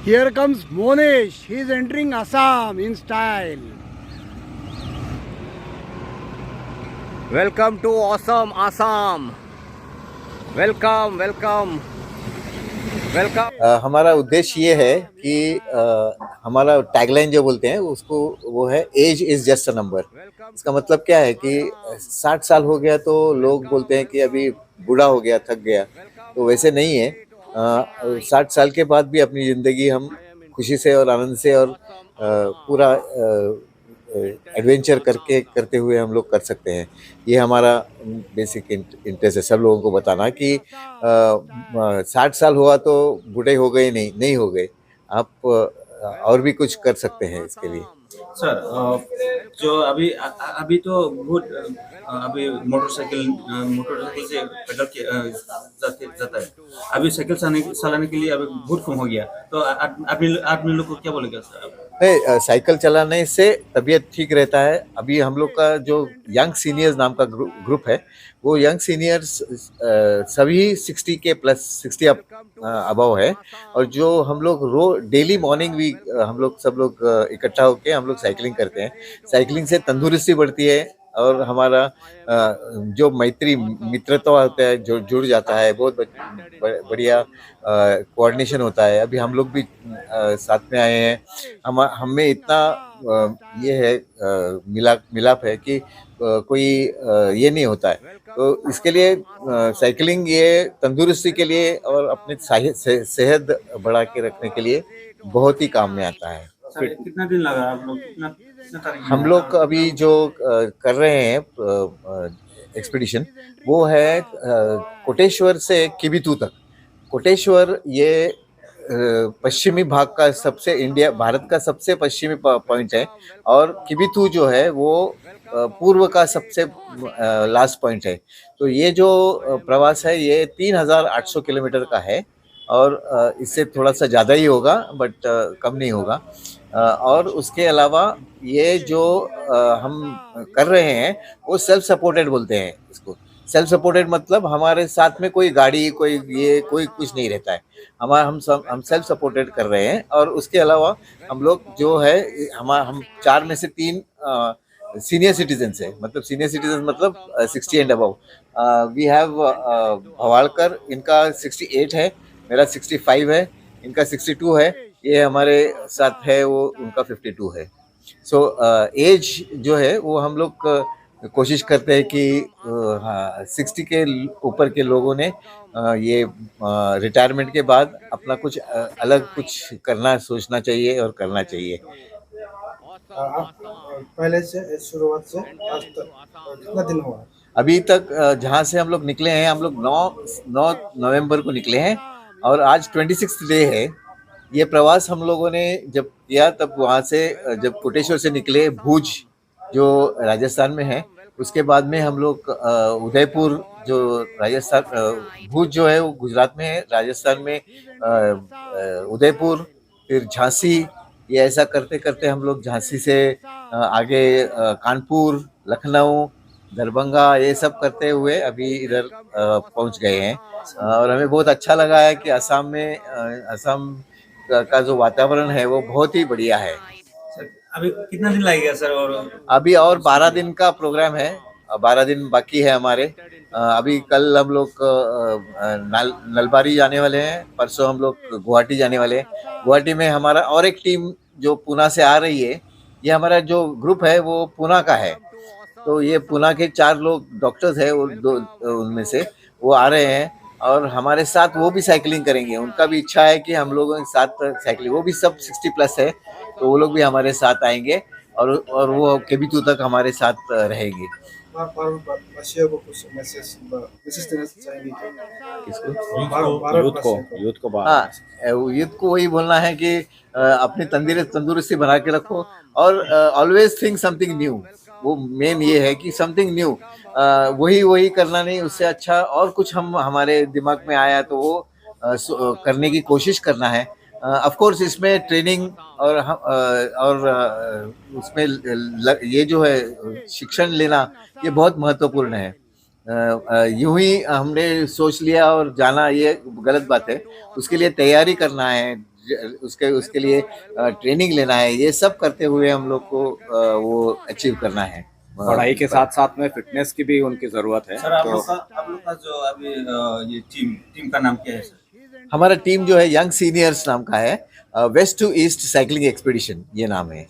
Here comes Monesh. He is entering Assam in style. Welcome to awesome Assam. Welcome, welcome, welcome. हमारा उद्देश्य ये है कि हमारा टैगलाइन जो बोलते हैं उसको वो है age is just a number. इसका मतलब क्या है कि 60 साल हो गया तो लोग बोलते हैं कि अभी बूढ़ा हो गया, थक गया। तो वैसे नहीं है। 60 साल के बाद भी अपनी ज़िंदगी हम खुशी से और आनंद से और पूरा एडवेंचर करके करते हुए हम लोग कर सकते हैं। ये हमारा बेसिक इंटरेस्ट है सब लोगों को बताना कि 60 साल हुआ तो बूढ़े हो गए, नहीं हो गए। आप और भी कुछ कर सकते हैं इसके लिए। सर जो अभी तो बहुत अभी मोटरसाइकिल से पैदल जाता है। अभी साइकिल चलाने के लिए अभी बहुत कम हो गया। तो आदमी लोग को क्या बोलेगा सर? नहीं, साइकिल चलाने से तबीयत ठीक रहता है। अभी हम लोग का जो यंग सीनियर्स नाम का ग्रुप है, वो यंग सीनियर्स सभी 60 के प्लस 60 अबव है। और जो हम लोग डेली मॉर्निंग भी हम लोग सब लोग इकट्ठा होके हम लोग साइकिलिंग करते हैं। साइकिलिंग से तंदुरुस्ती बढ़ती है और हमारा जो मित्रता होता है जो जुड़ जाता है, बहुत बढ़िया कोऑर्डिनेशन होता है। अभी हम लोग भी साथ में आए हैं। हम में इतना ये है मिलाप है कि कोई ये नहीं होता है। तो इसके लिए साइकिलिंग ये तंदुरुस्ती के लिए और अपने सेहत बढ़ा के रखने के लिए बहुत ही काम में आता है। सर कितना दिन लगा आप लोग कितना तारीख में? हम लोग अभी जो कर रहे हैं एक्सपीडिशन, वो है कोटेश्वर से किबिथू तक। कोटेश्वर ये पश्चिमी भाग का भारत का सबसे पश्चिमी पॉइंट है। और किबिथू जो है वो पूर्व का सबसे लास्ट पॉइंट है। तो ये जो प्रवास है ये 3800 किलोमीटर का है। और इससे थोड़ा सा ज़्यादा ही होगा, बट कम नहीं होगा। और उसके अलावा ये जो हम कर रहे हैं वो सेल्फ सपोर्टेड बोलते हैं इसको। सेल्फ सपोर्टेड मतलब हमारे साथ में कोई गाड़ी कोई कुछ नहीं रहता है। हम सेल्फ सपोर्टेड कर रहे हैं। और उसके अलावा हम लोग जो है हम 4 में से 3 सीनियर सिटीजन्स है। मतलब सीनियर सिटीजन मतलब 60 and above. We have Bhawalkar, इनका 68 है, मेरा 65 है, इनका 62 है। ये हमारे साथ है वो उनका 52 है। सो एज जो है वो हम लोग कोशिश करते हैं कि हाँ 60 के ऊपर के लोगों ने ये रिटायरमेंट के बाद अपना कुछ अलग कुछ सोचना चाहिए और करना चाहिए। पहले से शुरुआत से आज तक कितना दिन हुआ? अभी तक जहाँ से हम लोग निकले हैं, हम लोग 9 नवंबर को निकले हैं और आज 26 डे है। ये प्रवास हम लोगों ने जब किया तब वहाँ से जब कोटेश्वर से निकले भुज जो राजस्थान में है, उसके बाद में हम लोग उदयपुर जो राजस्थान, भुज जो है वो गुजरात में है, राजस्थान में उदयपुर, फिर झांसी। ये ऐसा करते करते हम लोग झांसी से आगे कानपुर, लखनऊ, दरभंगा, ये सब करते हुए अभी इधर पहुंच गए हैं। और हमें बहुत अच्छा लगा है कि असम का जो वातावरण है वो बहुत ही बढ़िया है। सर अभी कितना दिन लगेगा सर? और अभी और 12 दिन का प्रोग्राम है, 12 दिन बाकी है हमारे। अभी कल हम लोग नलबारी जाने वाले हैं, परसों हम लोग गुवाहाटी जाने वाले हैं। गुवाहाटी में हमारा और एक टीम जो पूना से आ रही है, ये हमारा जो ग्रुप है वो पूना का है। तो ये पूना के 4 लोग डॉक्टर्स हैं, वो 2 उनमें से वो आ रहे हैं और हमारे साथ वो भी साइकिलिंग करेंगे। उनका भी इच्छा है कि हम लोगों के साथ साइकिलिंग, वो भी सब 60 प्लस है, तो वो लोग भी हमारे साथ आएंगे और वो केबिटू तक हमारे साथ रहेंगे। भारतवासियों को कुछ मैसेज देना चाहेंगे किसको? यूथ को हाँ, यूथ को वही बोलना है कि अपनी तंदुरुस्ती बना के रखो और ऑलवेज थिंक समथिंग न्यू। वो मेन ये है कि समथिंग न्यू, वही करना नहीं, उससे अच्छा और कुछ हमारे दिमाग में आया तो वो करने की कोशिश करना है। ऑफ कोर्स इसमें ट्रेनिंग और उसमें ये जो है शिक्षण लेना ये बहुत महत्वपूर्ण है। यूं ही हमने सोच लिया और जाना ये गलत बात है। उसके लिए तैयारी करना है, उसके उसके लिए ट्रेनिंग लेना है, ये सब करते हुए हम लोग को वो अचीव करना है। पढ़ाई के साथ साथ में फिटनेस की भी उनकी जरूरत है। सर आप तो लोग का जो अभी ये टीम का नाम क्या है सर? हमारा टीम जो है यंग सीनियर्स नाम का है, west to east cycling expedition ये नाम है।